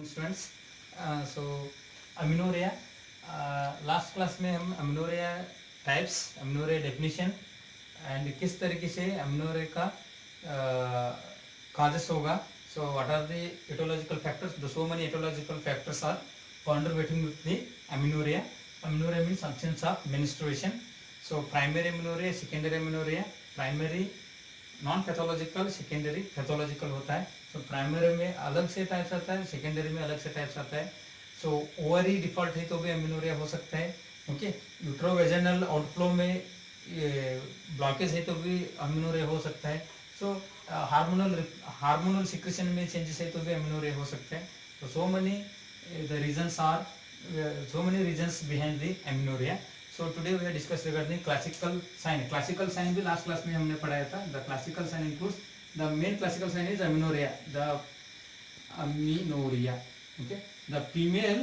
Students so amenorrhoea last class में हम amenorrhoea types amenorrhoea definition and किस तरीके से अमीनोरिया का काजेस होगा. So what are the aetiological factors. The so many aetiological factors are contributing with the amenorrhea. Amenorrhea means absence of menstruation. So primary amenorrhea, secondary amenorrhea. Primary non pathological, secondary pathological होता है. So primary में अलग से types आता है, secondary में अलग से टाइप्स आता है. सो ओवरी डिफॉल्ट है तो भी अमीनोरिया हो सकता है. ओके, यूट्रोवेजनल आउटफ्लो में ब्लॉकेज है तो भी अमीनोरिया हो सकता है. सो हार्मोनल सिक्रेशन में चेंजेस है तो भी अमीनोरिया हो सकता है. तो so many the reasons are so many reasons behind the amenorrhea. So today we are discuss regarding classical sign. Classical sign भी last class में हमने पढ़ाया था. The classical sign includes the main classical sign is amenorrhea. The amenorrhea. Okay. The female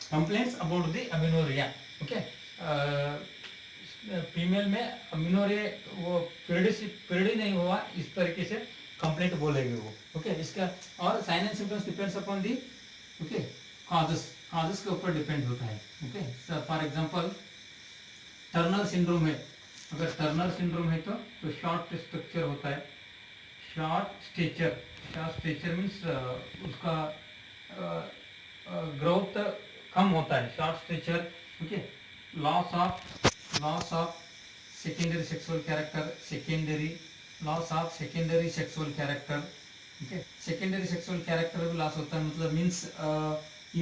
complaints about the amenorrhea. Okay. Female में अमीनोरिया वो period नहीं हुआ इस तरीके से कंप्लेंट बोलेगी वो. ओके, इसका और sign and symptoms depends upon the okay causes के ऊपर डिपेंड होता है. Okay, for example Turner syndrome है. अगर टर्नर सिंड्रोम है तो शॉर्ट स्ट्रक्चर होता है. शॉर्ट स्ट्रेचर मीन्स उसका ग्रोथ कम होता है. Short stature. Okay, loss of secondary sexual character. Loss of secondary sexual character. Okay, secondary sexual character भी लॉस होता है. मतलब means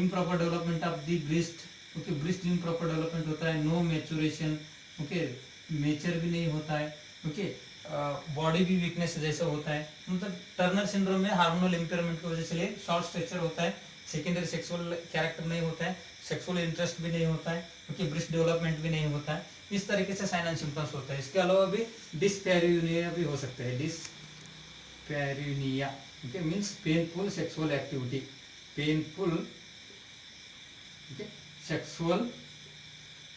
improper development of the breast. Okay, breast improper development होता है. No maturation. Okay, mature भी नहीं होता है. ओके, बॉडी भी वीकनेस जैसा होता है. मतलब टर्नर सिंड्रोम में हार्मोनल इम्पेयरमेंट की वजह से शॉर्ट स्ट्रक्चर होता है. सेकेंडरी सेक्सुअल कैरेक्टर नहीं होता है. सेक्सुअल इंटरेस्ट भी नहीं होता है. ओके, ब्रेस्ट डेवलपमेंट भी नहीं होता है. इस तरीके से साइन एंड सिम्टम्स होता है. इसके अलावा भी डिस्पैरियोनिया भी हो सकता है. Dyspareunia okay means painful sexual activity. Painful sexual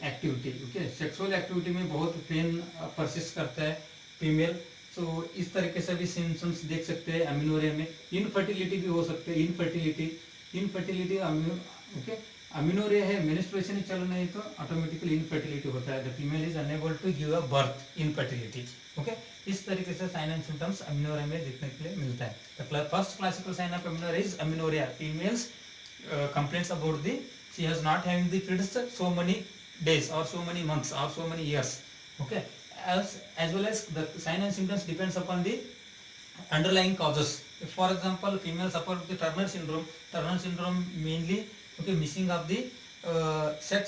activity. Okay, sexual activity में बहुत पेन परसिस्ट करता है फीमेल. सो इस तरीके से भी सिम्पटम्स देख सकते हैं अमीनोरिया में. इनफर्टिलिटी भी हो सकते हैं. इनफर्टिलिटी ओके, अमीनोरिया है, मेंस्ट्रुएशन चल नहीं तो ऑटोमेटिकली इनफर्टिलिटी होता है. The female is unable to give a birth. Infertility. Okay, इस तरीके से साइन एंड सिम्टम्स अमीनोरिया में देखने के लिए मिलता है. The first classical sign of amenorrhoea is amenorrhoea. Females complaints about the she has not having the periods so many days or so many months or so many years. Okay, as well as the sign and symptoms depends upon the underlying causes. If for example female suffer with the Turner syndrome mainly okay missing of the sex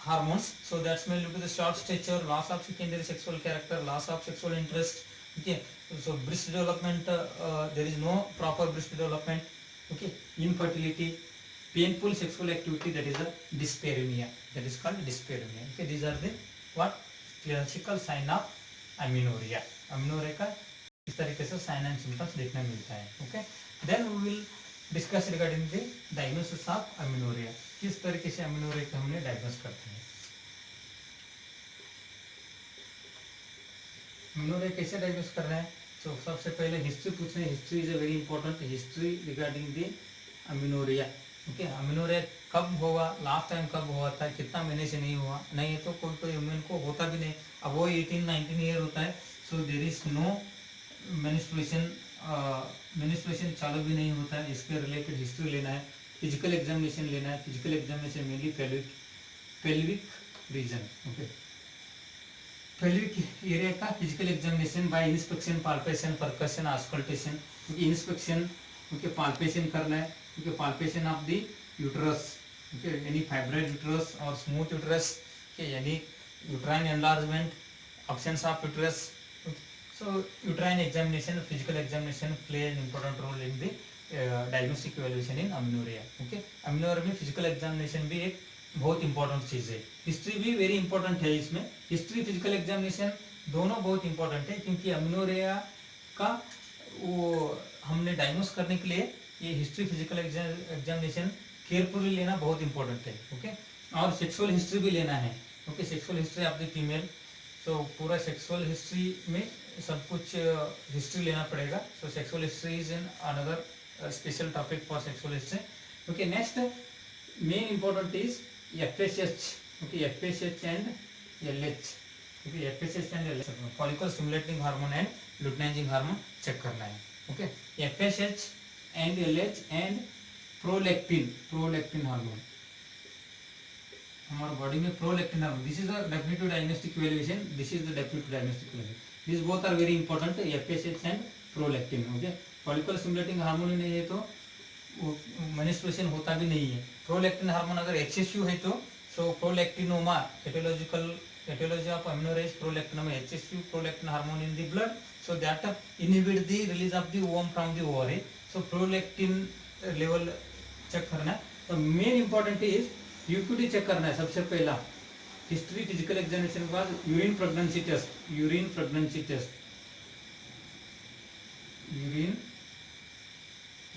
hormones. So that's may lead to the short stature, loss of secondary sexual character, loss of sexual interest. Okay, so breast development there is no proper breast development. Okay, infertility, painful sexual activity, that is a dyspareunia. That is called dyspareunia. Okay, these are the what classical sign of amenorrhea. Amenorrhea का इस तरीके से sign and symptoms देखने मिलता है. Okay, then we will discuss regarding the diagnosis of amenorrhoea. किस तरीके से अमीनोरिया का हमने डायग्नोस करते हैं. अमीनोरिया कैसे डायग्नोस कर रहे हैं. तो सबसे पहले हिस्ट्री पूछना है. History is a very important. History regarding the amenorrhoea. Okay, amenorrhoea कब हुआ, लास्ट टाइम कब हुआ था, कितना महीने से नहीं हुआ. नहीं है तो कोई वुमेन को होता भी नहीं. अब वो 18-19 ईयर होता है. सो देर इज नो मेनिस्ट्रुएशन चालू भी नहीं होता है. इसके रिलेटेड हिस्ट्री लेना है. फिजिकल एग्जामिनेशन लेना है. Physical examination mainly pelvic region. Okay, pelvic area का physical examination by inspection, palpation, percussion, auscultation. Inspection okay, palpation करना है. Okay, palpation of the uterus. Okay, any fibroid uterus और smooth uterus. Okay, यानी uterine enlargement, absence of uterus. So uterine examination, physical examination play an important role in the diagnostic evaluation in amenorrhea. Okay, amenorrhea में physical examination भी एक बहुत important चीज़ है. History भी very important है. इसमें history physical examination दोनों बहुत इंपॉर्टेंट है. क्योंकि अमीनोरिया का वो हमने डायग्नोस करने के लिए ये हिस्ट्री फिजिकल एग्जामिनेशन केयरफुली लेना बहुत इंपॉर्टेंट है. ओके, और सेक्सुअल हिस्ट्री भी लेना है. Okay, sexual history of the female. तो पूरा सेक्सुअल हिस्ट्री में सब कुछ हिस्ट्री लेना पड़ेगा. सो sexual history is in another special topic for sexual history. Okay, next main important is FSH. Okay, FSH and LH. Okay, FSH and LH follicle stimulating hormone and luteinizing hormone check करना है. Okay, FSH and LH and prolactin hormone. हमारे body में prolactin hormone, this is a definitive diagnostic evaluation, this is the definitive diagnostic evaluation. This both are very important, FSH and prolactin. Okay, follicle stimulating hormone नहीं है तो मेनिस्ट्रुएशन होता भी नहीं है. Prolactin hormone अगर एक्सेसिव है तो सो prolactinoma, etiology of amenorrhea is prolactinoma, excessive prolactin hormone in the blood, so that inhibit the release of the ovum from the ovary. So prolactin level check करना है. तो main important is UPT check करना है सबसे पहला. History, physical examination के बाद urine pregnancy test, urine pregnancy test, urine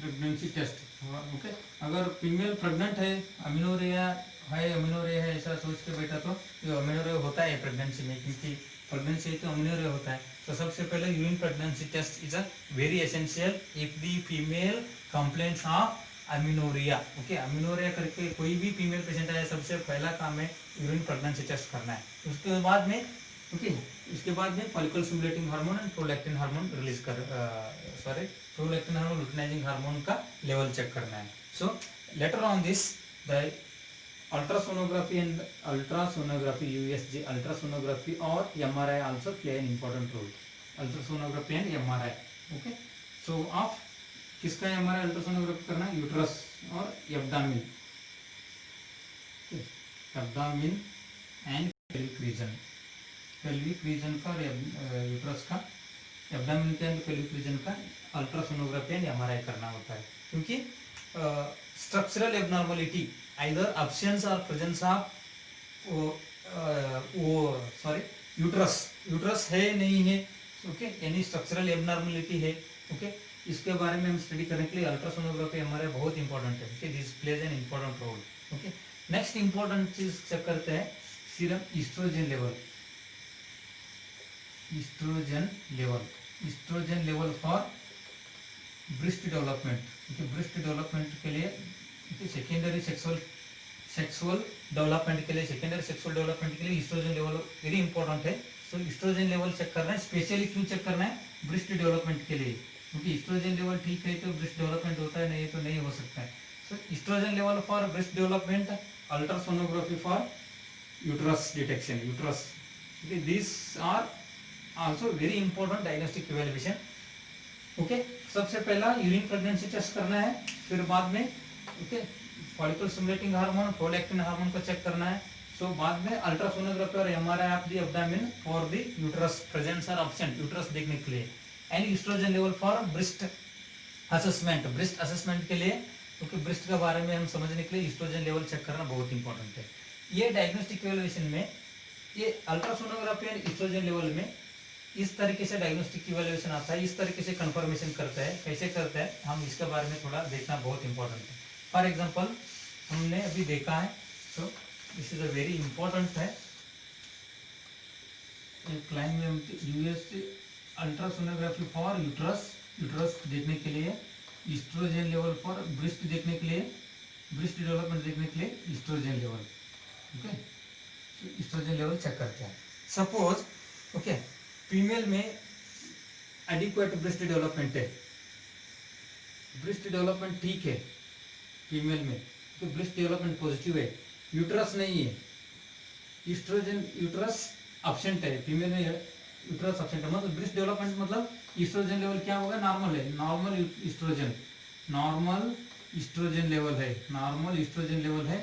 pregnancy test. Okay, अगर फीमेल प्रेग्नेंट है, अमीनोरिया है ऐसा सोच के बैठा तो ये अमीनोरिया होता है प्रेगनेंसी में, क्योंकि प्रेगनेंसी है तो अमीनोरिया होता है. तो सबसे पहले urine pregnancy test is a very essential if the female complaints of amenorrhoea. Okay, amenorrhoea करके कोई भी फीमेल पेशेंट आए, सबसे पहला काम है यूरिन प्रेगनेंसी टेस्ट करना है. उसके बाद में इसके बाद में follicle stimulating hormone and prolactin hormone release कर प्रोलैक्टिन हार्मोन, लुटिनाइजिंग हार्मोन का लेवल चेक करना है. So later on this the ultrasonography USG ultrasonography or MRI also play an important role. Ultrasonography and MRI. Okay, so of किसका MRI ultrasonography करना है? Uterus और abdomen, abdomen and pelvic region. Pelvic region का और uterus का, abdomen के and pelvic region का ultrasonography and MRI करना होता है, क्योंकि structural abnormality either absence or presence of uterus है नहीं है, ओके, यानी स्ट्रक्चरल एबनॉर्मलिटी है. ओके, इसके बारे में हम स्टडी करने के लिए अल्ट्रासोनोग्राफी हमारे बहुत इंपॉर्टेंट है. Okay, this plays an important role. Okay, next important चीज चेक करते हैं serum oestrogen level. Oestrogen level for breast development. Okay, breast development के लिए, सेकेंडरी सेक्सुअल डेवलपमेंट के लिए, सेकेंडरी सेक्सुअल डेवलपमेंट के लिए ईस्ट्रोजन लेवल वेरी इंपॉर्टेंट है. सो ईस्ट्रोजन लेवल चेक करना है. स्पेशली क्यों चेक करना है? ब्रेस्ट डेवलपमेंट के लिए, क्योंकि ईस्ट्रोजन लेवल ठीक है तो ब्रेस्ट डेवलपमेंट होता है, नहीं तो नहीं हो सकता है. So oestrogen level for breast development, ultrasonography for uterus detection, uterus. This are also very important diagnostic evaluation. Okay, सबसे पहला यूरिन प्रेगनेंसी टेस्ट करना है, फिर बाद में okay follicle stimulating hormone, prolactin hormone को चेक करना है. सो बाद में अल्ट्रासोनोग्राफी और MRI of the abdomen for the uterus presence और एब्सेंट, यूट्रस देखने के लिए. And oestrogen level for breast assessment, breast assessment के लिए, क्योंकि ब्रेस्ट के बारे में हम समझने के लिए ईस्ट्रोजन लेवल चेक करना बहुत इंपॉर्टेंट है. ये डायग्नोस्टिक इवैल्यूएशन में, ये अल्ट्रासोनोग्राफी एंड ईस्ट्रोजन लेवल में इस तरीके से डायग्नोस्टिक इवैल्यूएशन आता है, इस तरीके से कंफर्मेशन करता है. कैसे करता है हम इसके बारे में थोड़ा देखना बहुत इंपॉर्टेंट है. फॉर एग्जांपल हमने अभी देखा है, so this is a very important है. एक लाइन में यूएस अल्ट्रासोनोग्राफी फॉर यूट्रस देखने के लिए, ईस्ट्रोजन लेवल फॉर ब्रेस्ट देखने के लिए, ब्रेस्ट डेवलपमेंट देखने के लिए oestrogen level. Okay, oestrogen level check करते हैं. सपोज ओके फीमेल में एडिक्वेट ब्रेस्ट डेवलपमेंट है, ब्रेस्ट डेवलपमेंट ठीक है फीमेल में, तो ब्रेस्ट डेवलपमेंट पॉजिटिव है, यूट्रस नहीं है, यूट्रस एब्सेंट है, फीमेल में यूट्रस एब्सेंट है, मतलब ब्रेस्ट डेवलपमेंट मतलब ईस्ट्रोजन लेवल क्या होगा? नॉर्मल है, नॉर्मल ईस्ट्रोजन लेवल है.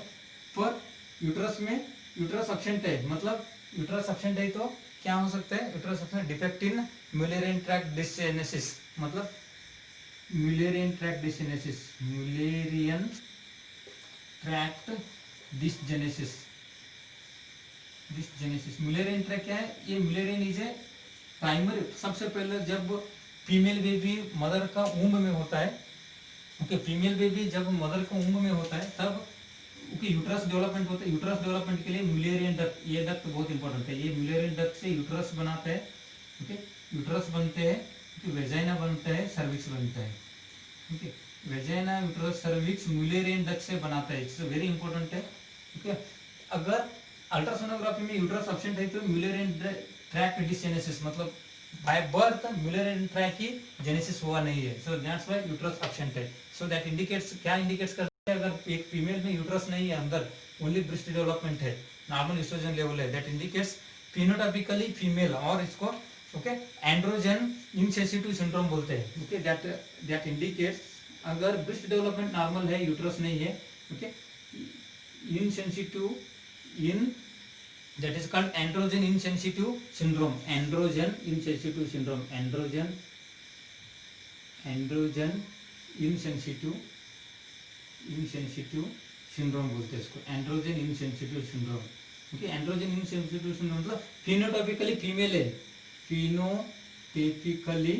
पर यूट्रस में यूट्रस एब्सेंट है, मतलब यूट्रस एब्सेंट है तो क्या हो सकता है? Uterus absent, defect in mullerian tract dysgenesis, मतलब mullerian tract dysgenesis. Mullerian tract क्या है? ये म्यूलेरियन इज ए प्राइमरी, सबसे पहले जब फीमेल बेबी मदर का ऊंब में होता है, ओके, फीमेल बेबी जब मदर का ऊंब में होता है तब ओके यूट्रस डेवलपमेंट होता है. यूट्रस डेवलपमेंट के लिए म्यूलेरियन डक्ट, ये डक्ट बहुत इंपॉर्टेंट है. ये म्यूलेरियन डक्ट से यूट्रस बनाते हैं, ओके, यूट्रस बनते हैं, वेजाइना बनता है, सर्विक्स बनता है. Okay, vagina uterus cervix Mullerian duct से बनाता है, इट्स वेरी इंपॉर्टेंट है। ओके, अगर अल्ट्रासोनोग्राफी में यूट्रस एब्सेंट है तो म्यूलर ट्रैक डिसजेनेसिस, मतलब बाय बर्थ म्यूलर ट्रैक की जेनेसिस हुआ नहीं है, so that's why uterus absent है। सो दैट इंडिकेट्स, क्या इंडिकेट्स करता है, अगर एक फीमेल में यूट्रस नहीं है अंदर, ओनली ब्रेस्ट डेवलपमेंट है, नॉर्मल एस्ट्रोजन लेवल है, दैट इंडिकेट्स फिनोटाइपिकली फीमेल, और इसको ओके एंड्रोजन इनसेंसिटिव सिंड्रोम बोलते हैं। ओके, दैट इंडिकेट्स अगर ब्रेस्ट डेवलपमेंट नॉर्मल है, यूट्रस नहीं है, okay, insensitive in, that is called androgen insensitive syndrome, androgen insensitive syndrome, androgen insensitive syndrome बोलते हैं इसको, androgen insensitive syndrome। Okay, androgen insensitive syndrome मतलब फिनोटाइपिकली फीमेल है, फिनोटाइपिकली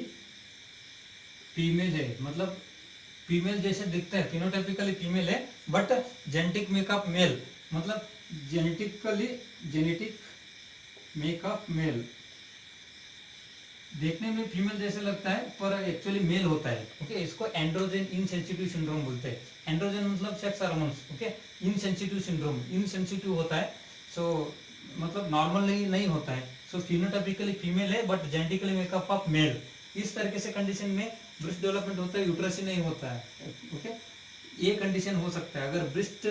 फीमेल है, मतलब फीमेल जैसे दिखता है, फिनोटाइपिकली फीमेल है, बट जेनेटिक मेकअप मेल, मतलब जेनेटिक मेकअप मेल, देखने में फीमेल जैसे लगता है पर एक्चुअली मेल होता है। ओके, इसको एंड्रोजन इनसेंसिटिव सिंड्रोम बोलते हैं। एंड्रोजन मतलब sex hormones, okay, insensitive syndrome, insensitive होता है, सो मतलब नॉर्मल नहीं होता है, सो फिनोटाइपिकली फीमेल है but genetically makeup of mail. इस तरीके से कंडीशन में ब्रेस्ट डेवलपमेंट होता है, यूट्रस ही नहीं होता है। ओके, ये कंडीशन हो सकता है। अगर ब्रेस्ट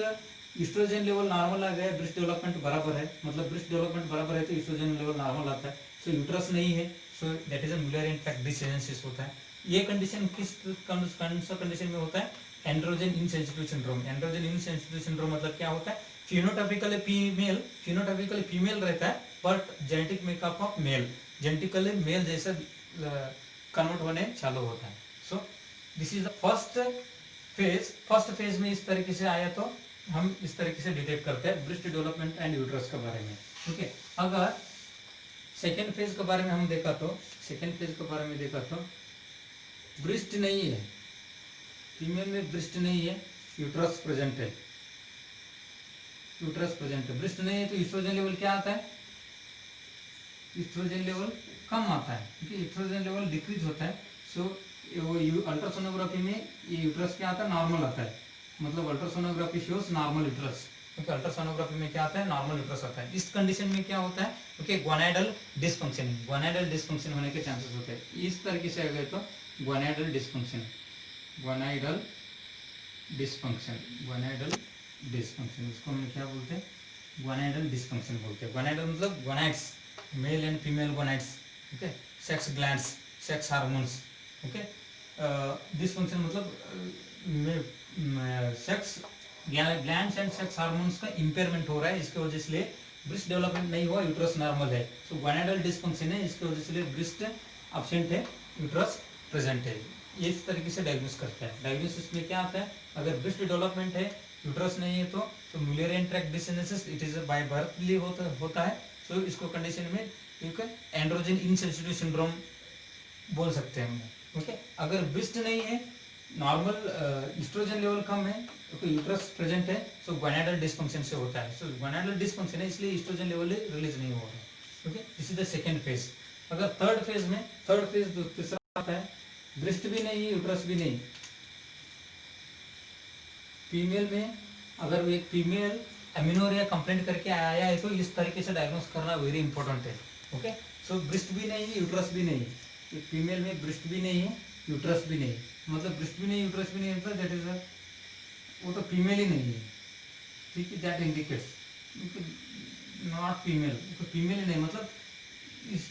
ईस्ट्रोजन लेवल नॉर्मल आ गया, ब्रेस्ट डेवलपमेंट बराबर है, मतलब ब्रेस्ट डेवलपमेंट बराबर है तो ईस्ट्रोजन लेवल नॉर्मल आता है, सो यूट्रस नहीं है, so that is a Muller tract dysgenesis होता है। ये कंडीशन किस कौन सा कंडीशन में होता है, androgen insensitive syndrome. Androgen insensitive syndrome मतलब क्या होता है, फिनोटाइपिकली फीमेल रहता है but genetic makeup of male, genetically male जैसा कन्वर्ट होने चालू होता है। So this is the first phase में इस तरीके से आया तो हम इस तरीके से डिटेक्ट करते हैं ब्रेस्ट डेवलपमेंट एंड यूट्रस के बारे में। ओके, अगर सेकेंड फेज के बारे में हम देखा तो, ब्रेस्ट नहीं है, फीमेल में ब्रेस्ट नहीं है, यूट्रस प्रेजेंट है, ब्रेस्ट नहीं है तो ईस्ट्रोजन लेवल क्या आता है, ईस्ट्रोजन लेवल कम आता है, क्योंकि ईस्ट्रोजन लेवल डिक्रीज होता है। सो वो अल्ट्रासोनोग्राफी में ये यूट्रस क्या आता है, नॉर्मल आता है, मतलब ultrasonography shows normal uterus. Okay, ultrasonography में क्या आता है, नॉर्मल यूट्रस आता है। इस कंडीशन में क्या होता है, ओके, गोनाइडल डिस्फंक्शन होने के चांसेस होते हैं। इस तरीके से अगर तो गोनाइडल डिस्फंक्शन, इसको हम क्या बोलते हैं, गोनाइडल डिस्फंक्शन बोलते हैं। गोनाइडल मतलब gonads, male and female gonads, okay, sex glands, sex hormones, okay, dysfunction मतलब sex glands and sex hormones का इंपेयरमेंट हो रहा है, इसके वजह से ब्रेस्ट डेवलपमेंट नहीं हुआ, यूट्रस नॉर्मल है, सो गोनाइडल डिस्फंक्शन है, इसके वजह से ब्रेस्ट एब्सेंट है, यूट्रस प्रेजेंट है। इस तरीके से डायग्नोस करता है। डायग्नोसिस में क्या आता है, अगर ब्रेस्ट डेवलपमेंट है, यूट्रस नहीं है तो Muller tract dysgenesis, it is by birth होता है। सो इसको कंडीशन में एंड्रोजन इनसेंसिटिव सिंड्रोम बोल सकते हैं हम। ओके, अगर ब्रेस्ट नहीं है, नॉर्मल ईस्ट्रोजन लेवल कम है, तो यूट्रस प्रेजेंट है, सो गोनाइडल डिस्फंक्शन से होता है। सो गोनाइडल डिस्फंक्शन है, इसलिए ईस्ट्रोजन लेवल रिलीज नहीं हो रहा है। Okay, this is the second phase. अगर थर्ड फेज तीसरा आता है, ब्रेस्ट भी नहीं, यूट्रस भी नहीं, फीमेल में अगर एक फीमेल एमिनोरिया कंप्लेंट करके आया है तो इस तरीके से डायग्नोस करना वेरी इंपॉर्टेंट है। ओके, सो ब्रेस्ट भी नहीं है, यूट्रस भी नहीं, फीमेल में ब्रेस्ट भी नहीं है, यूट्रस भी नहीं, मतलब ब्रेस्ट भी नहीं, यूट्रस भी नहीं है, दैट इज वो तो फीमेल ही नहीं है। ठीक है, दैट इंडिकेट्स नॉट फीमेल, तो फीमेल ही नहीं, मतलब इस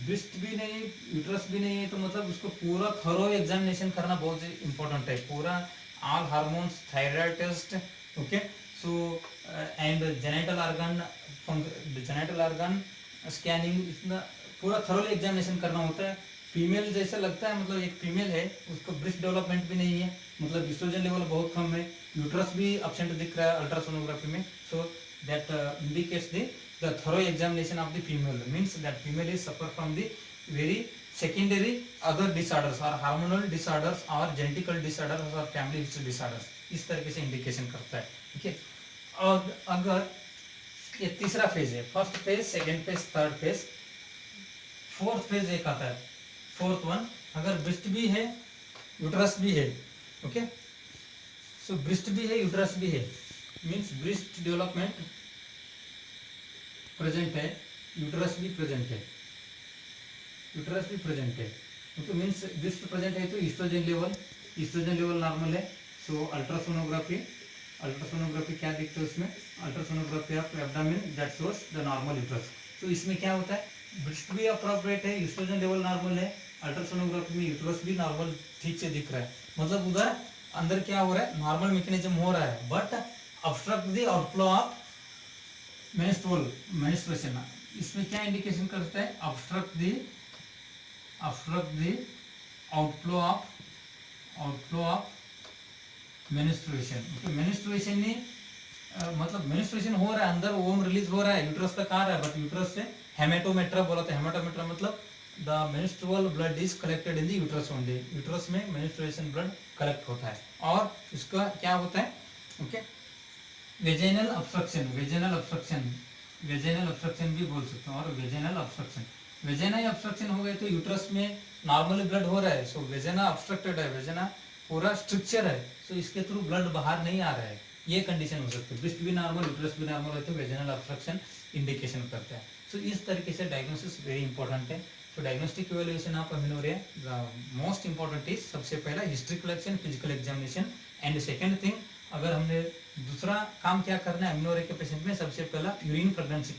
ब्रेस्ट भी नहीं, यूट्रस भी नहीं है, तो मतलब उसको पूरा थरो एग्जामिनेशन करना बहुत इंपॉर्टेंट है, पूरा all hormones, thyroid test, okay, so and genital organ scanning, इसमें पूरा थरोली एग्जामिनेशन करना होता है। फीमेल जैसा लगता है, मतलब एक फीमेल है, उसको ब्रेस्ट डेवलपमेंट भी नहीं है, मतलब ईस्ट्रोजन लेवल बहुत कम है, यूट्रस भी एब्सेंट दिख रहा है अल्ट्रासोनोग्राफी में, so that indicates the thorough examination of the female, means that female is suffer from the very secondary other disorders or hormonal disorders or genetical disorders or family history disorders, इस तरीके से indication करता है। ठीक है, और अगर ये तीसरा फेज है, first phase, second phase, third phase, fourth phase एक आता है, फोर्थ वन, अगर ब्रेस्ट भी है, यूट्रस भी है, ओके। सो ब्रेस्ट भी है, यूट्रस भी है, मीन्स ब्रेस्ट डेवलपमेंट प्रेजेंट है, यूट्रस भी प्रेजेंट है, यूट्रस भी प्रेजेंट है, ओके। मीन्स ब्रेस्ट प्रेजेंट है तो ईस्ट्रोजन लेवल नॉर्मल है। सो अल्ट्रासोनोग्राफी क्या देखते हैं उसमें, ultrasonography of abdomen that shows the normal uterus. तो इसमें क्या होता है, ब्रेस्ट भी अप्रोप्रिएट है, ईस्ट्रोजन लेवल नॉर्मल है, अल्ट्रासोनोग्राफी में यूट्रस भी नॉर्मल ठीक से दिख रहा है, मतलब उधर अंदर क्या हो रहा है, नॉर्मल मैकेनिज्म हो रहा है, but obstruct the outflow of menstruation. इसमें क्या इंडिकेशन करता है, obstruct the outflow of menstruation. Okay, menstruation ने मतलब मेंस्ट्रुएशन हो रहा है, अंदर ओम रिलीज हो रहा है, यूट्रस तक आ रहा है, बट यूट्रस से हेमेटोमेट्रा बोला था। हेमेटोमेट्रा मतलब the menstrual blood is collected in the uterus only, uterus में मेंस्ट्रुएशन ब्लड कलेक्ट होता है। और इसका क्या होता है, ओके, वेजाइनल ऑब्स्ट्रक्शन भी बोल सकते हैं, और वेजाइनल ऑब्स्ट्रक्शन हो गए तो यूट्रस में नॉर्मली ब्लड हो रहा है, सो वेजाइना ऑब्स्ट्रक्टेड है, वेजाइना पूरा स्ट्रक्चर है, सो इसके थ्रू ब्लड बाहर नहीं आ रहा है, ये कंडीशन हो सकती है। ब्रेस्ट भी नॉर्मल, यूट्रस भी नॉर्मल है तो वेजाइनल ऑब्स्ट्रक्शन इंडिकेशन करता है। सो इस तरीके से डायग्नोसिस वेरी इंपॉर्टेंट है। तो diagnostic evaluation of amenorrhoea, the most important is, सबसे पहला history collection, physical examination, and second thing, अगर हमने दूसरा काम क्या करना है अमीनोरिया के पेशेंट में, सबसे पहला यूरिन प्रेगनेंसी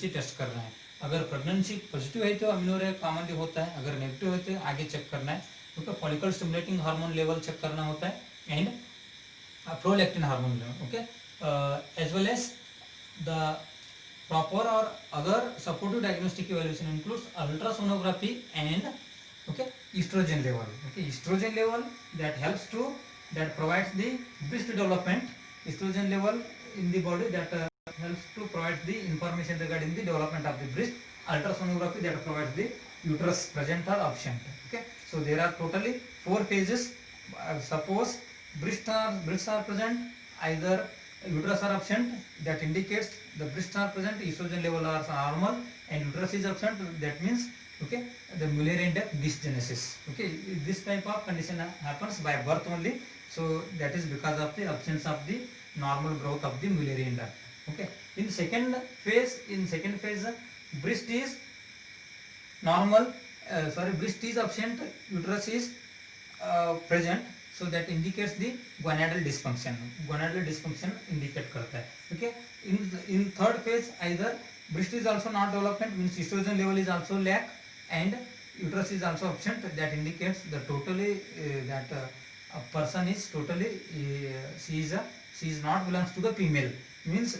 टेस्ट करना है। अगर प्रेगनेंसी पॉजिटिव है तो अमीनोरिया कॉमनली होता है, अगर नेगेटिव है तो आगे चेक करना है, क्योंकि follicle stimulating hormone level check करना होता है, and prolactin hormone level, okay, as well as the proper or other supportive diagnostic evaluation includes ultrasonography and, okay, estrogen level, okay, estrogen level that provides the breast development, estrogen level in the body that helps to provide the information regarding the development of the breast, ultrasonography that provides the uterus present or absent, okay. So there are totally 4 phases. Suppose breasts are present, either uterus are absent, that indicates the breasts are present, estrogen level are normal, and uterus is absent, that means, okay, the Mullerian death dysgenesis, okay. This type of condition happens by birth only, so that is because of the absence of the normal growth of the Mullerian duct, okay. In second phase, breast is normal, breast is absent, uterus is present, so that indicates the gonadal dysfunction indicate करता है, okay. In third phase, either breast is also not development, means estrogen level is also lack, and uterus is also absent, that indicates the totally that a person is totally she is not belongs to the female, means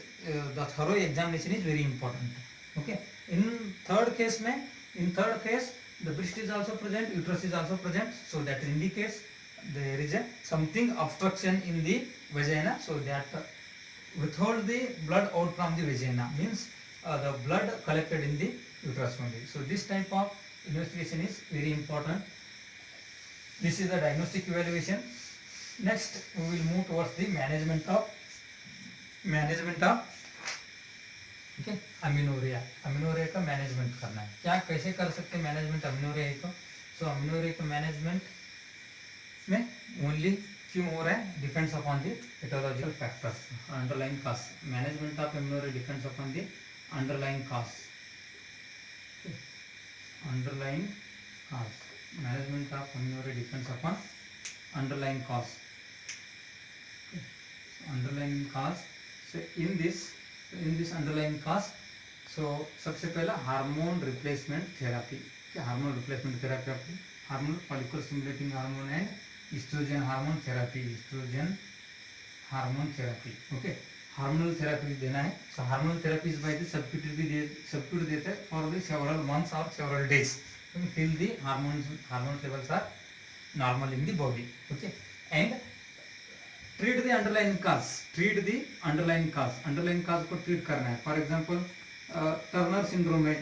the thorough examination is very important, okay. In third case the breast is also present, uterus is also present, so that indicates there is something obstruction in the vagina, so that withhold the blood out from the vagina, means the blood collected in the uterus only. So this type of investigation is very important. This is the diagnostic evaluation. Next we will move towards the management of okay, अमीनोरिया का management करना है, क्या कैसे कर सकते हैं management अमीनोरिया को। सो अमीनोरिया का मैनेजमेंट में ओनली क्यों हो रहा है, depends upon the pathological factors, underlying cause. Management of amenorrhoea depends upon the underlying cause, management of amenorrhoea depends upon underlying cause, so in this underlying cause, so सबसे पहला hormone replacement therapy, क्या hormone replacement therapy आपकी hormone follicle stimulating hormone and oestrogen hormone therapy, okay. Hormonal therapy देना है। So hormonal therapy is by the subcut देते हैं for the several months और several days till the hormone levels are normal in the body, okay. And treat the underlying cause को treat करना है। For example Turner syndrome है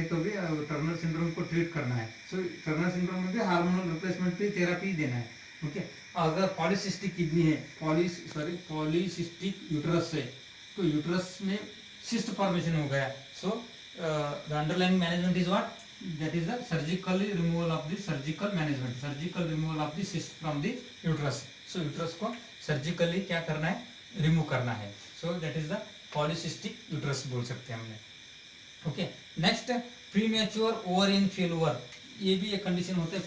तो भी Turner syndrome को ट्रीट करना है। सो टर्नर सिंड्रोम में भी हार्मोनल रिप्लेसमेंट पे थेरापी देना है, ओके। अगर पॉलीसिस्टिक किडनी है, पॉलीसिस्टिक यूट्रस है, तो यूट्रस में सिस्ट फॉर्मेशन हो गया, so the underlying management is what, that is the surgically removal of the surgical management, surgical removal of the cyst from the uterus. So uterus को surgically क्या करना है, remove करना है. So that is the polycystic uterus बोल सकते हैं हमने. Okay. Next premature ovarian failure, ये भी एक कंडीशन होता है,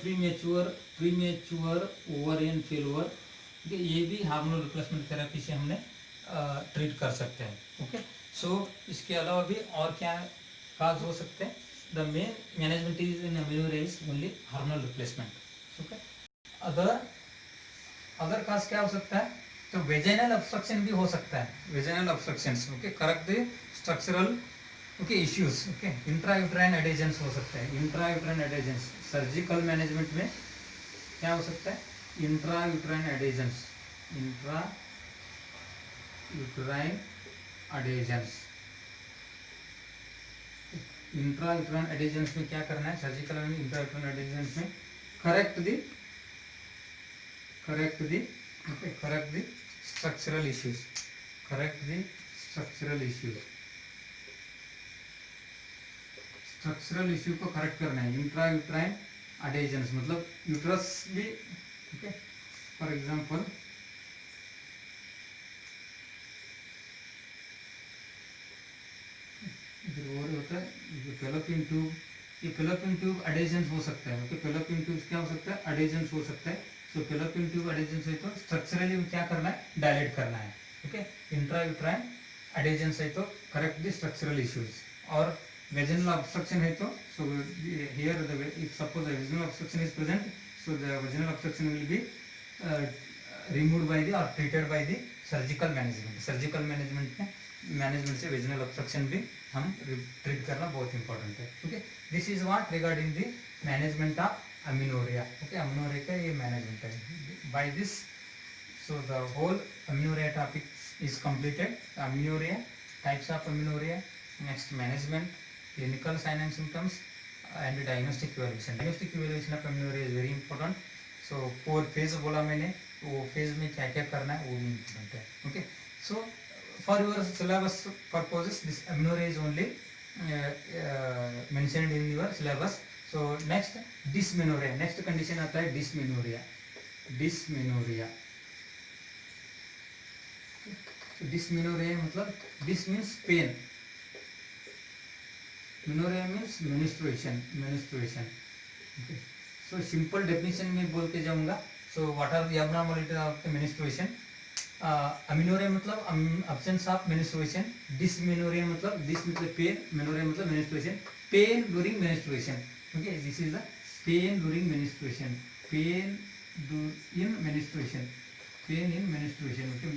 प्रीमेच्योर ओवरियन फेल्योर. ओके, ये भी हार्मोनल रिप्लेसमेंट थेरेपी से हमने ट्रीट कर सकते हैं. ओके. सो इसके अलावा भी और क्या काज हो सकते हैं. The main management is in amenorrhoea is only hormonal replacement. Okay. Other cause क्या हो सकता है, तो वेजाइनल ऑब्स्ट्रक्शन भी हो सकता है. Vaginal obstructions, okay, correct the structural okay issues. Okay, intrauterine adhesions हो सकता है. इंट्रायूट्राइन एडेजेंस सर्जिकल मैनेजमेंट में क्या हो सकता है, इंट्रायूट्राइन एडेजेंस, इंट्रायूट्राइन एडेजेंस. इंट्रायूट्राइन एडेजेंस में क्या करना है, सर्जिकल में इंट्रायूट्राइन एडेजेंस में correct the structural issues, structural issue को करेक्ट करना है. इंट्रायूट्राइन एडेजेंस मतलब यूट्रस भी, ओके, फॉर एग्जांपल इधर होता है फेलोपियन ट्यूब, ये फेलोपियन ट्यूब एडेजेंस हो सकता है. ओके, फेलोपियन ट्यूब क्या हो सकता है, एडेजेंस हो सकता है. सो फेलोपियन ट्यूब एडेजेंस है तो स्ट्रक्चरली क्या करना है, डायलेट करना है. ओके, इंट्रायूट्राइन एडेजेंस है तो करेक्ट द स्ट्रक्चरल इश्यूज. और vaginal obstruction है तो so here if suppose the vaginal obstruction is present, so the vaginal obstruction will be removed by the or treated by the surgical management. surgical management में management से vaginal obstruction भी हम treat करना बहुत important है. okay, this is what regarding the management of amenorrhea. okay, amenorrhea का ये management है. by this so the whole amenorrhea topic is completed. amenorrhea, types of amenorrhea, next management, clinical sign and symptoms, and diagnostic evaluation. Diagnostic evaluation of amenorrhea is very important. So 4 phase बोला मैंने, वो phase में क्या क्या करना है वो भी important है. okay, so for your syllabus purposes this amenorrhea is only mentioned in your syllabus. so next dysmenorrhea, next condition आता है dysmenorrhea. so dysmenorrhea मतलब this means pain. Menorrhea means menstruation. okay, so simple definition में बोल के जाऊंगा. so what are the abnormalities of the menstruation? amenorrhea मतलब absence of menstruation. dysmenorrhea मतलब dis मतलब pain, menorrhea मतलब menstruation, pain during menstruation. okay, this is the pain during menstruation, pain in menstruation. okay,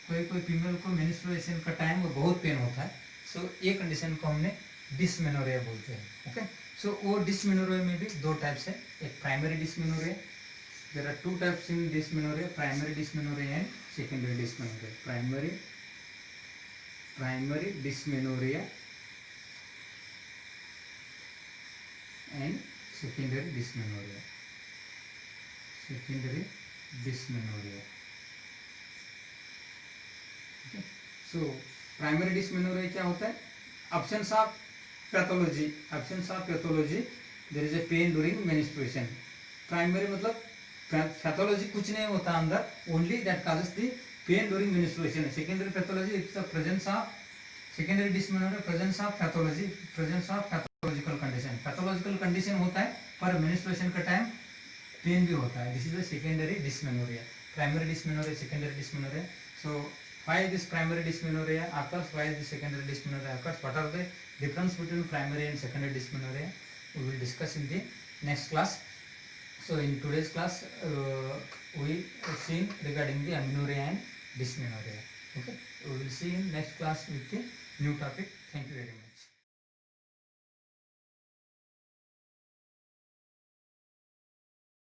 कोई female को menstruation का time बहुत pen होता है. so ये कंडीशन को हमने डिसमेनोरिया बोलते हैं. ओके, सो वो डिसमेनोरिया में भी 2 टाइप्स है. एक primary dysmenorrhoea, there are 2 types in dysmenorrhoea, primary dysmenorrhoea and secondary dysmenorrhoea. Primary dysmenorrhoea and secondary dysmenorrhoea. Okay, so primary dysmenorrhoea क्या होता है, absence of pathology, there is a pain during menstruation. primary मतलब pathology कुछ नहीं होता अंदर, only that causes the pain during menstruation. secondary pathology is the presence of secondary dysmenorrhea, presence of pathological condition होता है पर menstruation का time pen भी होता है. this is the secondary dysmenorrhea. primary dysmenorrhea, secondary dysmenorrhia. so why this primary dysmenorrhea occurs, why this secondary dysmenorrhea occurs, what are the difference between primary and secondary dysmenorrhea, we will discuss in the next class. so in today's class we seen regarding the amenorrhea and dysmenorrhea. okay, we will see in next class with the new topic. thank you very much.